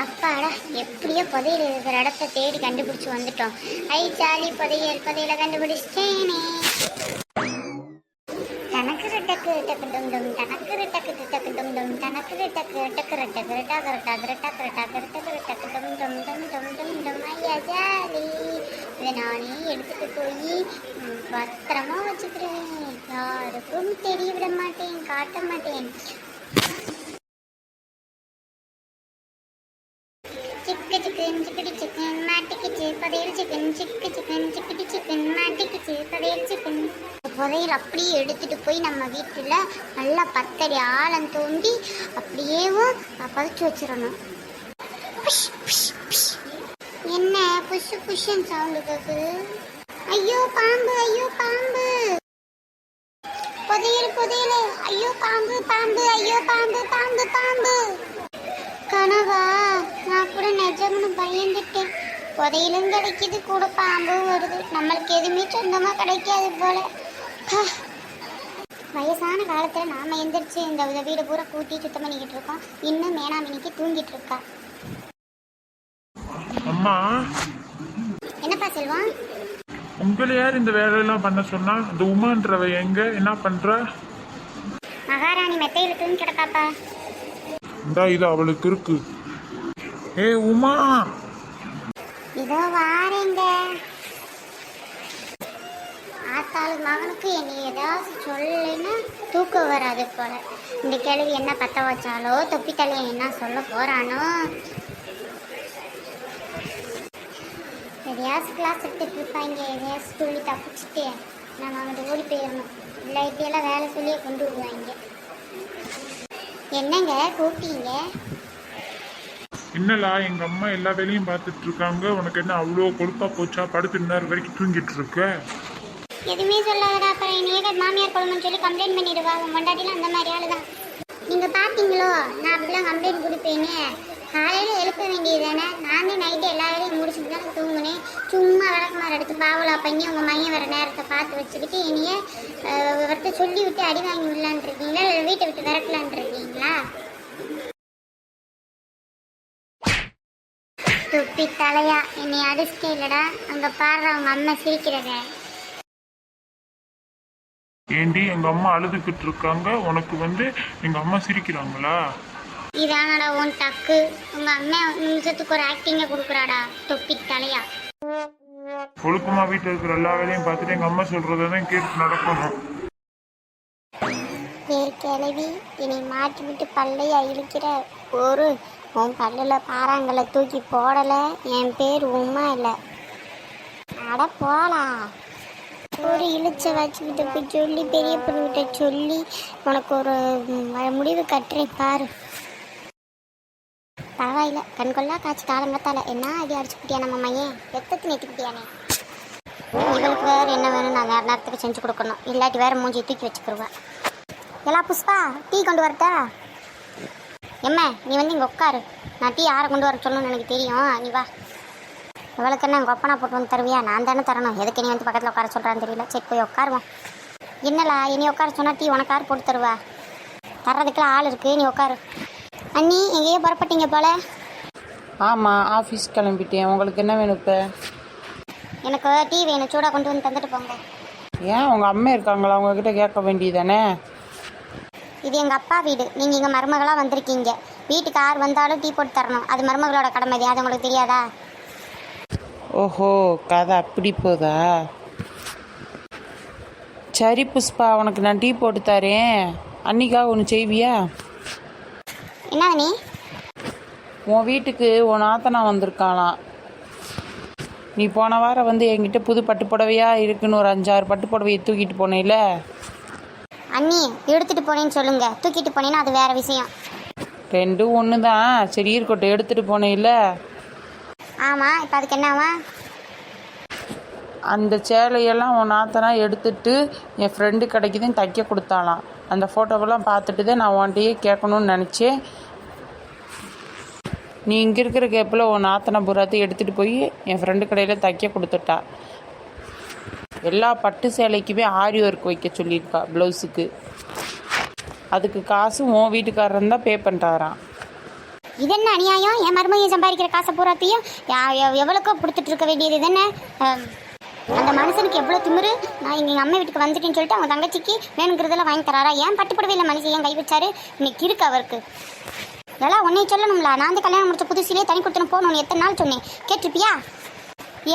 அப்பாடா, எப்படியோ புதையல் இருக்கிற இடத்த தேடி கண்டுபிடிச்சு வந்துட்டோம். ஐ ஜாலி, புதையல கண்டுபிடிச்சிட்டேனே. தனக்கு டக்கு டக்கு டும் டும், தனக்கு டக்கு டக்கு டும் டும், தனக்கு டக்கு டக்கு டக்கு டக்கு டக்கு டக்கு டும் டும் டும் டும் டும் டும். ஐயா ஜாலி, இதை நானே எடுத்துட்டு போய் பத்திரமா வச்சுக்கிறேன். யாருக்கும் தெரிய விட மாட்டேன், காட்ட மாட்டேன். சிக்கு சிக்கன் சிக்கடி சிக்கன் மாட்டிக்கிச்சு புதையல், சிக்கன் சிக்கு சிக்கன் சிக்கடி சிக்கன் மாட்டிக்கிச்சு புதையல் சிக்கன். புதையல் அப்படியே எடுத்துட்டு போய் நம்ம வீட்டில் நல்லா பத்தடி ஆழம் தோண்டி அப்படியேவும் பதிச்சு வச்சிடணும். என்ன புஷு புஷன் சவுண்டு கேக்குது? ஐயோ பாம்பு, ஐயோ பாம்பு, புதையல் புதையல், ஐயோ பாம்பு பாம்பு, ஐயோ பாம்பு பாம்பு பாம்பு. கனவா? நான் கூட நிஜம்னு பயந்துட்டேன். புதையிலும் கிடைக்கிது, கூட பாம்பும் வருது. நம்மளுக்கு எதுவுமே சொந்தமாக கிடைக்காது போல. வயசான காலத்தில் நாம எந்திரிச்சு இந்த வீடு பூரா கூட்டி சுத்தம் பண்ணிக்கிட்டு இருக்கோம். இன்னும் மேனாமினிக்கு தூங்கிட்டு இருக்கா. அம்மா, என்னப்பா செல்வம்? உங்களை யார் இந்த வேலையெல்லாம் பண்ண சொன்னா? இந்த உமான்றவ எங்க, என்ன பண்ற? மகாராணி மெத்தையில் தூங்கி கிடக்காப்பா. இந்தா இது அவளுக்கு இருக்கு. ஏ உமா, இதோ வாரேங்க. ஆத்தாளு மகனுக்கு என்னை ஏதாவது சொல்லுன்னா தூக்கம் வராது போல. இந்த கேள்வி என்ன பத்த வச்சாலோ, தொப்பி தலையை என்ன சொல்ல போறானோ. எதையாவது கிளாஸ் எடுத்துட்டு இருப்பாங்க. எதையாவது சொல்லி தப்பிச்சுட்டு நம்ம அங்கிட்டு ஓடி போயிடணும். இல்லாட்டியெல்லாம் வேலை சொல்லியே கொண்டு விடுவாங்க. என்னங்க கூப்பிட்டீங்க? என்னலா, எங்க அம்மா எல்லா வேலையும் பார்த்துட்டு இருக்காங்க. உனக்கு என்ன அவ்வளோ கொழுப்பா போச்சா? படுத்து நேரம் வரைக்கும் தூங்கிட்டு இருக்க. எதுவுமே சொல்லாதடா, அப்புறம் என்னைய மாமியார் குழம்புன்னு சொல்லி கம்ப்ளைண்ட் பண்ணிடுவாங்க. முண்டாட்டிலாம் அந்த மாதிரி ஆளு தான். நீங்கள் பார்த்தீங்களோ நான் அப்படிலாம் கம்ப்ளைண்ட் கொடுப்பேன்னு? காலையில் எழுப்ப வேண்டியது தானே. நானே நைட்டு எல்லா வேலையும் முடிச்சுட்டு தான் தூங்குனேன். சும்மா விளக்குமாறு எடுத்து பாவலா பண்ணி உங்கள் மையம் வர நேரத்தை பார்த்து வச்சுக்கிட்டு என்னைய ஒருத்த சொல்லி விட்டு அடி வாங்கி விடலான் இருக்கீங்களா, இல்லை வீட்டை விட்டு விரட்டலான் இருக்கீங்களா? துப்பி தலையா, என்னை அடிச்சுட்டே இல்லடா. அங்கே பாடுற அவங்க அம்மா சிரிக்கிறத. ஏண்டி, எங்க அம்மா அழுதுகிட்டு இருக்காங்க, உனக்கு எங்க அம்மா சிரிக்கிறாங்களா? இதானடா உன் டக்கு. உங்க அம்மா நிமிஷத்துக்கு ஒரு ஆக்டிங்க கொடுக்குறாடா, தொப்பி தலையா. ஒழுக்கமா வீட்டில் இருக்கிற எல்லா வேலையும் பார்த்துட்டு எங்க அம்மா சொல்றதான் கேட்டு நடக்கணும். கிளவி, இனி மாட்டி விட்டு பல்லையா இழுக்கிற ஒரு உன் பல்லில் பாறாங்களை தூக்கி போடலை. என் பேர் உமா இல்லை. அட போலா. ஒரு இழுச்ச வச்சுக்கிட்ட போய் சொல்லி பெரிய பொண்ணுகிட்ட சொல்லி உனக்கு ஒரு முடிவு கட்டுறேன் பாரு. பரவாயில்ல, கண்கொள்ளா காய்ச்சி காலங்கத்தால என்ன அடி அடிச்சுக்கிட்டியா நம்ம மையன்? எத்தத்து நேற்றுக்கிட்டியானே. இவளுக்கு வேறு என்ன வேணும், நான் வேறு நேரத்துக்கு செஞ்சு கொடுக்கணும். இல்லாட்டி வேறு மூஞ்சி தூக்கி வச்சுக்கிடுவேன். எல்லா புஷ்பா, டீ கொண்டு வரட்டா? எம்மா நீ இங்கே உட்காரு. நான் டீ யாரை கொண்டு வர சொல்லணும்னு எனக்கு தெரியும். நீ வா. இவளுக்கு என்ன எங்கள் ஒப்பனா போட்டு வந்து தருவியா? நான் தானே தரணும். எதுக்கு நீ பக்கத்தில் உட்கார சொல்கிறான்னு தெரியல. சரி போய் உட்காருவோம். என்னலா, இனி உட்கார சொன்னால் டீ உனக்கு யார் போட்டு தருவா? தர்றதுக்கெல்லாம் ஆள் இருக்குது, நீ உட்காரு. அண்ணி எங்கேயோ புறப்பட்டீங்க போல? ஆமாம், ஆஃபீஸ் கிளம்பிட்டேன். உங்களுக்கு என்ன வேணும் இப்போ? எனக்கு டீ வேணும், சூடாக கொண்டு வந்து தந்துட்டு போங்க. ஏன், உங்கள் அம்மா இருக்காங்களா? அவங்கக்கிட்ட கேட்க வேண்டியதானே? இது எங்கள் அப்பா வீடு. நீங்கள் இங்கே மருமகளாக வந்திருக்கீங்க. வீட்டுக்கு யார் வந்தாலும் டீ போட்டு தரணும். அது மருமகளோட கடமை. அது உங்களுக்கு தெரியாதா? ஓஹோ, கதை அப்படி போதா? சரி புஷ்பா, உனக்கு நான் டீ போட்டு தரேன். அன்னிக்காக ஒன்று செய்வியா? என்ன நீ? உன் வீட்டுக்கு உன் ஆத்தனா வந்திருக்காளாம். நீ போன வாரம் என்கிட்ட புது பட்டு புடவையாக இருக்குன்னு ஒரு 5-6 பட்டு புடவையை தூக்கிட்டு போனேல. அண்ணி எடுத்துகிட்டு போனேன்னு சொல்லுங்க. தூக்கிட்டு போனேன்னா அது வேறு விஷயம். ரெண்டும் ஒன்று தான். சரி இருக்கட்டும், எடுத்துகிட்டு போனேல. ஆமாம், இப்போ அதுக்கு என்னவா? அந்த சேலையெல்லாம் உன் ஆத்தனா எடுத்துட்டு என் ஃப்ரெண்டு கிடைக்குதுன்னு தைக்க கொடுத்தாலாம். அந்த ஃபோட்டோவெல்லாம் பார்த்துட்டு தான் நான் உன்கிட்டயே கேட்கணும்னு நினச்சேன். நீ இங்கே இருக்கிற கேப்பில் உன் ஆத்தனை பூராத்தையும் எடுத்துகிட்டு போய் என் ஃப்ரெண்டு கடையில் தைக்க கொடுத்துட்டா. எல்லா பட்டு சேலைக்குமே ஆரி ஒர்க் வைக்க சொல்லியிருக்கா ப்ளவுஸுக்கு. அதுக்கு காசு உன் வீட்டுக்காரன் தான் பே பண்ணுறாராம். இது என்ன அநியாயம்? என் மருமகன் சம்பாதிக்கிற காசை பூராத்தையும் எவ்வளோக்கோ கொடுத்துட்டு இருக்க வேண்டியது இது என்ன? அந்த மனுஷனுக்கு எவ்வளோ திமிரு. நான் எங்கள் அம்மா வீட்டுக்கு வந்துட்டேன்னு சொல்லிட்டு அவங்க தங்கச்சிக்கு வேணுங்கிறதெல்லாம் வாங்கி தராரா? ஏன் பட்டுப்படவே மனுஷன் ஏன் கை வச்சாரு? இன்னைக்கு இருக்கு அவருக்கு. இதெல்லாம் உன்னை சொல்லணும்ல. நான் வந்து கல்யாணம் முடிச்ச புதுசிலே தனி கொடுத்துன்னு போகணும்னு எத்தனை நாள் சொன்னேன், கேட்டிருப்பியா?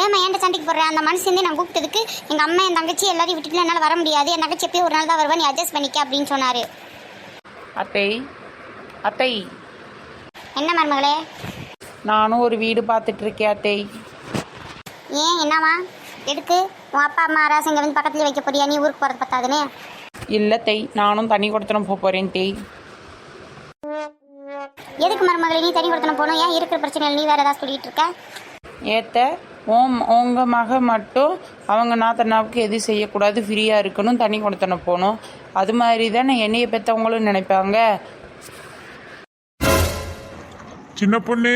ஏமா ஏன்ட்ட சண்டைக்கு போடுறேன்? அந்த மனுஷன் நான் கூப்பிட்டதுக்கு எங்கள் அம்மா என் தங்கச்சி எல்லாரையும் விட்டுட்டு என்னால் வர முடியாது, என் தங்கச்சி எப்பயும் ஒரு நாள் தான் வருவா, நீ அட்ஜஸ்ட் பண்ணிக்க அப்படின்னு சொன்னார். அத்தை அத்தை, என்ன மருமகளே? நானும் ஒரு வீடு பார்த்துட்டு இருக்கேன் அத்தை. ஏன் என்னவா? எதுக்கு? உன் அப்பா அம்மா ராசி இங்கே வந்து பக்கத்துலேயே வைக்க போறியா? நீ ஊருக்கு போகிறது பார்த்தாதுன்னு? இல்லை தை, நானும் தண்ணி கொடுத்தனும் போகிறேன் தேய். எதுக்கு மருமகளே நீ தனி கொடுத்தன போகணும்? ஏன் இருக்கிற பிரச்சனையில் நீ வேறு ஏதாவது சொல்லிட்டு இருக்க? ஏத்த உங்கள் மக மட்டும் அவங்க நாத்தனாவுக்கு எது செய்யக்கூடாது, ஃப்ரீயாக இருக்கணும், தண்ணி கொடுத்தன போகணும். அது மாதிரி தானே என்னையை பெற்றவங்களும் நினைப்பாங்க. சின்ன பொண்ணு,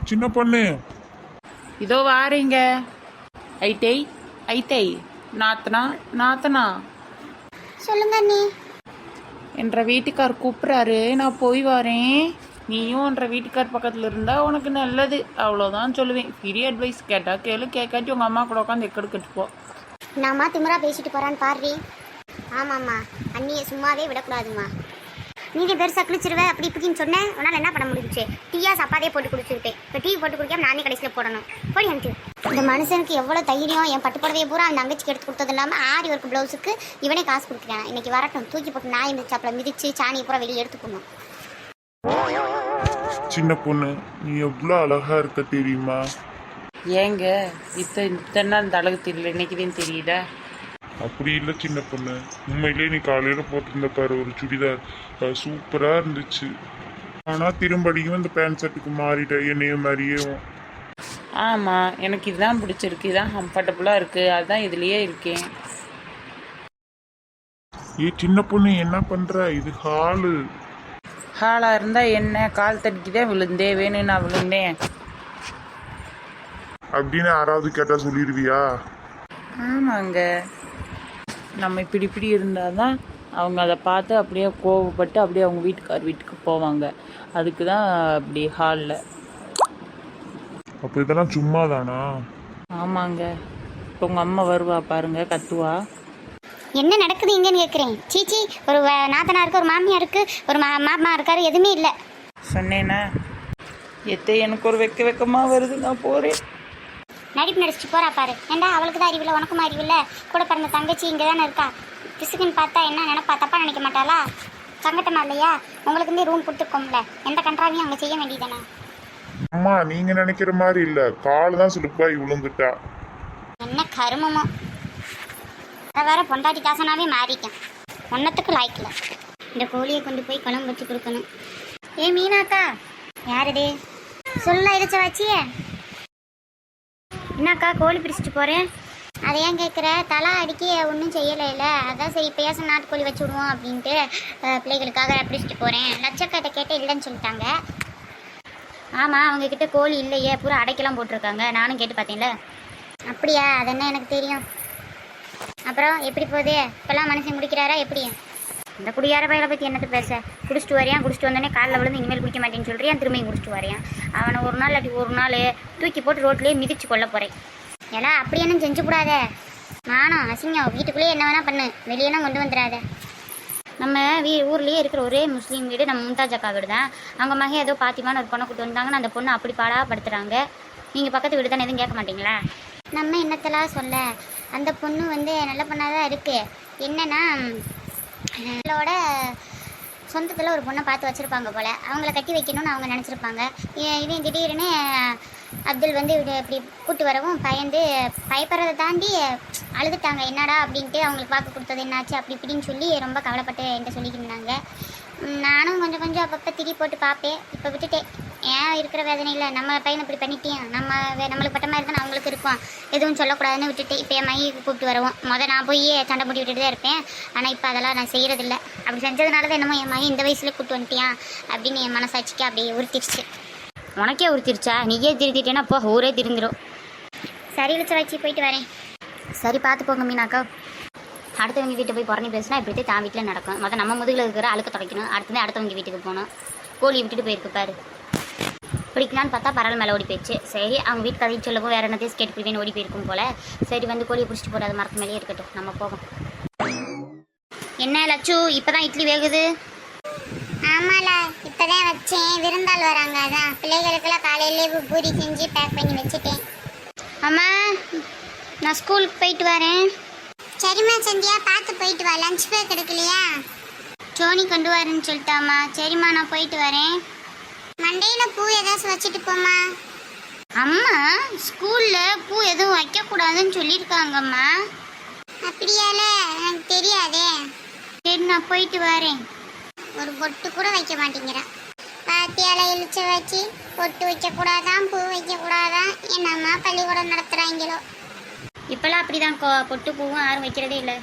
சின்ன பொண்ணு. இதோ வாரீங்க. ஐத்தை ஐத்தை, நாத்தனா நாத்தனா, சொல்லுங்க நீ. என்ற வீட்டுக்கார் கூப்பிட்றாரு, நான் போய் வரேன். நீயும் என்ற வீட்டுக்கார் பக்கத்தில் இருந்தால் உனக்கு நல்லது, அவ்வளோதான் சொல்லுவேன். ஃப்ரீ அட்வைஸ் கேட்டால் கேளு, கேட்காட்டி உங்கள் அம்மா கூட உட்காந்து எக்கெடுக்கட்டு போ. நாம்மா திமிரா பேசிட்டு போகிறான்னு பாரு. ஆமாம்மா, அண்ணியை சும்மாவே விடக்கூடாதும்மா. நீங்கள் பெருசாக கிழிச்சிருவேன் அப்படி இப்படின்னு சொன்னேன். உன்னால் என்ன பண்ண முடிஞ்சிச்சு? டீயா சப்பாதே போட்டு குடிச்சிருப்பேன். இப்போ டீ போட்டு குடிக்காம நானே கடைசியில் போடணும். போடி அனுப்பிச்சு. இந்த மனுஷனுக்கு எவ்வளோ தைரியம்! என் பட்டுப்புடவையை பூரா அந்த தங்கச்சிக்கு எடுத்து கொடுத்தது இல்லாமல் ஆரி ஒர்க் ப்ளவுஸுக்கு இவனே காசு கொடுக்குறான். இன்னைக்கு வரட்டும், தூக்கி போட்டு நாய் இந்த சாப்பில் மிதிச்சு சாணியை பூரா வெளியே எடுத்துக்கணும். சின்ன பொண்ணு, நீ எவ்வளோ அழகா இருக்க தெரியுமா? ஏங்க இத்தனை நாள் இந்த அழகு தெரியல, இன்னைக்குதான் தெரியல. அப்படி இல்லை சின்ன பொண்ணு, உண்மையிலே நீ காலையில் போட்டிருந்த பாரு ஒரு சுடிதார், சூப்பராக இருந்துச்சு. ஆனால் திரும்படியும் இந்த பேண்ட் ஷர்ட்டுக்கு மாறிட்ட என்னைய மாதிரியே. ஆமாம், எனக்கு இதுதான் பிடிச்சிருக்கு, இதுதான் கம்ஃபர்டபுளாக இருக்குது, அதுதான் இதுலேயே இருக்கேன். சின்ன பொண்ணு என்ன பண்ணுற? இது ஹாலு. ஹாலாக இருந்தால் என்ன, கால் தட்டிக்கு தான் விழுந்தேன், வேணும் நான் விழுந்தேன் அப்படின்னு யாராவது கேட்டால் சொல்லிடுவியா? ஆமாங்க, நம்ம இப்படி இருந்தால் தான் அவங்க அதை பார்த்து அப்படியே கோவப்பட்டு அப்படியே அவங்க வீட்டுக்கு போவாங்க. அதுக்கு தான் அப்படி ஹாலில். அப்போ இதெல்லாம் சும்மா தானா? ஆமாங்க, இப்போ உங்கள் அம்மா வருவா பாருங்க, கத்துவா. என்ன நடக்குது இங்கன்னு கேட்குறேன். சீச்சி, ஒரு நாத்தனா இருக்கு, ஒரு மாமியா இருக்கு, ஒரு மாமா இருக்காரு, எதுவுமே இல்லை. சொன்னேன்னா எத்தை எனக்கு ஒரு வெக்கமாக வருது, நான் போகிறேன். நடிப்பு நடிச்சுட்டு போறா பாரு. ஏண்டா அவளுக்கு தான் அறிவில்லை, உனக்கும் அறிவில்லை. கூட பிறந்த தங்கச்சி இங்கே தானே இருக்கா. பிசுக்குன்னு பார்த்தா என்ன நினைப்பா? தப்பா நினைக்க மாட்டாளா? சங்கட்டமா இல்லையா? உங்களுக்கு வந்து ரூம் கொடுத்துருக்கோம்ல, எந்த கண்ட்ராவையும் அங்கே செய்ய வேண்டியதானே. அம்மா, நீங்க நினைக்கிற மாதிரி இல்ல, கால் தான் சுலுப்பாய் விழுந்துட்டா. என்ன கருமமோ. வேற பொண்டாட்டி காசனாவே மாறிட்டேன். ஒன்னத்துக்கு லாய்க்கல. இந்த கோழியை கொண்டு போய் குழம்பு வச்சு கொடுக்கணும். ஏ மீனாக்கா. யாருடே? சொல்ல இடிச்ச வச்சியே. என்னக்கா கோழி பிடிச்சிட்டு போகிறேன்? அதை ஏன் கேட்குற? தலா அடிக்க ஒன்றும் செய்யலைல்ல, அதான் சரி பேச நாட்டுக்கோழி வச்சு விடுவோம் அப்படின்ட்டு பிள்ளைகளுக்காக பிடிச்சிட்டு போகிறேன். லட்சக்கட்டை கேட்டே இல்லைன்னு சொல்லிட்டாங்க. ஆமாம், அவங்கக்கிட்ட கோழி இல்லையே, பூரா அடைக்கெல்லாம் போட்டிருக்காங்க. நானும் கேட்டு பார்த்தேன்ல. அப்படியா? அது என்ன எனக்கு தெரியும். அப்புறம் எப்படி போகுது? இப்போல்லாம் மனுஷன் குடிக்கிறாரா எப்படி? இந்த குடியார பயில பற்றி என்னத்தை பேச? குடிச்சிட்டு வரையான், குடிச்சிட்டு வந்தோடனே காலில் விழுந்து இனிமேல் குடிக்க மாட்டேன்னு சொல்கிறியான், திரும்பியும் குடிச்சிட்டு வரையான். அவனை ஒரு நாள் இல்லாட்டி ஒரு நாள் தூக்கி போட்டு ரோட்லேயே மிதிச்சு கொள்ள போகிறேன். எல்லாம் அப்படி என்ன செஞ்சு கூடாத. நானும் அசிங்கம், வீட்டுக்குள்ளேயே என்ன வேணால் பண்ணு, வெளியெல்லாம் கொண்டு வந்துடாத. நம்ம ஊர்லேயே இருக்கிற ஒரே முஸ்லீம் வீடு நம்ம மும்தாஜ் அக்கா வீடு தான். அவங்க மகன் ஏதோ பாத்திமான ஒரு பொண்ணை கூட்டு வந்தாங்கன்னு அந்த பொண்ணு அப்படி பாடாப்படுத்துகிறாங்க. நீங்கள் பக்கத்து வீடு தானே, எதுவும் கேட்க மாட்டீங்களா? நம்ம என்னத்தெல்லாம் சொல்ல, அந்த பொண்ணு வந்து நல்ல பொண்ணாக தான் இருக்குது. என்னன்னா அவங்களோட சொந்தத்தில் ஒரு பொண்ணை பார்த்து வச்சுருப்பாங்க போல், அவங்கள கட்டி வைக்கணும்னு அவங்க நினச்சிருப்பாங்க. இவன் திடீர்னு அப்துல் வந்து இப்படி கூட்டு வரவும் பயப்படுறதை தாண்டி அழுதுட்டாங்க. என்னடா அப்படின்ட்டு அவங்களுக்கு பார்க்க கொடுத்தது என்னாச்சு அப்படி இப்படின்னு சொல்லி ரொம்ப கவலைப்பட்டு என்கிட்ட சொல்லிக்கிருந்தாங்க. நானும் கொஞ்சம் அப்பப்போ திரி போட்டு பார்ப்பேன். இப்போ விட்டுட்டேன். ஏன் இருக்கிற வேதனையில் நம்ம பையனை இப்படி பண்ணிட்டேன், நம்மளுக்கு பட்ட மாதிரி தானே அவங்களுக்கு இருக்கும், எதுவும் சொல்லக்கூடாதுன்னு விட்டுட்டு இப்போ என் மையக்கு கூப்பிட்டு வருவோம். நான் போய் சண்டை முடி விட்டுட்டு தான் இருப்பேன். ஆனால் இப்போ அதெல்லாம் நான் செய்கிறதில்ல. அப்படி செஞ்சதுனால தான் என்னமோ என் மையம் இந்த வயசுல கூப்பிட்டு வந்துட்டியான் அப்படின்னு என் மனசாட்சிக்கு அப்படியே உறுத்திடுச்சு. உனக்கே உறுத்திருச்சா? நீயே திருத்திட்டேன்னா போ, ஊரே திருந்துடும். சரி இழுச்ச வச்சு போயிட்டு வரேன். சரி பார்த்து போங்க மீனாக்கா. அடுத்தவங்க வீட்டை போய் புறணி பேசினா இப்படி தான் வீட்டில் நடக்கும். நம்ம முதுகில் இருக்கிற அழுக்க துடைக்கணும். அடுத்தவங்க வீட்டுக்கு போகணும். கோழி விட்டுட்டு போயிருக்கு பாரு. பிடிக்கலான்னு பார்த்தா பரவல் மேலே ஓடி போயிடுச்சு. சரி அவங்க வீட்டு கதையை சொல்லவும் வேறு என்னத்தையும் ஸ்கேட் பிடிவேன்னு ஓடி போயிருக்கும் போல். சரி வந்து கோழியை பிடிச்சிட்டு போடாது மரத்து மேலேயே இருக்கட்டும், நம்ம போவோம். என்ன லட்சு இப்போ தான் இட்லி வேகுது? ஆமால இப்போதான் வச்சேன், விருந்தாள் வராங்க, அதான் பிள்ளைகளுக்கெல்லாம் காலையிலே பூரி செஞ்சு பேக் பண்ணி வச்சுட்டேன். அம்மா நான் ஸ்கூலுக்கு போயிட்டு வரேன். சரிம்மா சந்தியா, பார்த்து போயிட்டு வா. Lunch back எடுக்கலையா? சோனி கொண்டு வரேன்னு சொல்லிட்டாம்மா. சரிம்மா நான் போயிட்டு வரேன். மண்டையில் பூ ஏதாச்சும் வச்சுட்டு போம்மா. அம்மா ஸ்கூலில் பூ எதுவும் வைக்கக்கூடாதுன்னு சொல்லியிருக்காங்கம்மா. அப்படியால எனக்கு தெரியாதே. சரி நான் போயிட்டு வரேன். ஒரு பொட்டு கூட வைக்க மாட்டேங்கிறேன். பாத்தியால இழிச்சு வச்சு பொட்டு வைக்கக்கூடாதான், பூ வைக்கக்கூடாதான், என்னம்மா பள்ளிக்கூடம் நடத்துகிறாங்களோ. இப்போல்லாம் அப்படி தான் பொட்டு பூவும் யாரும் வைக்கிறதே இல்லை.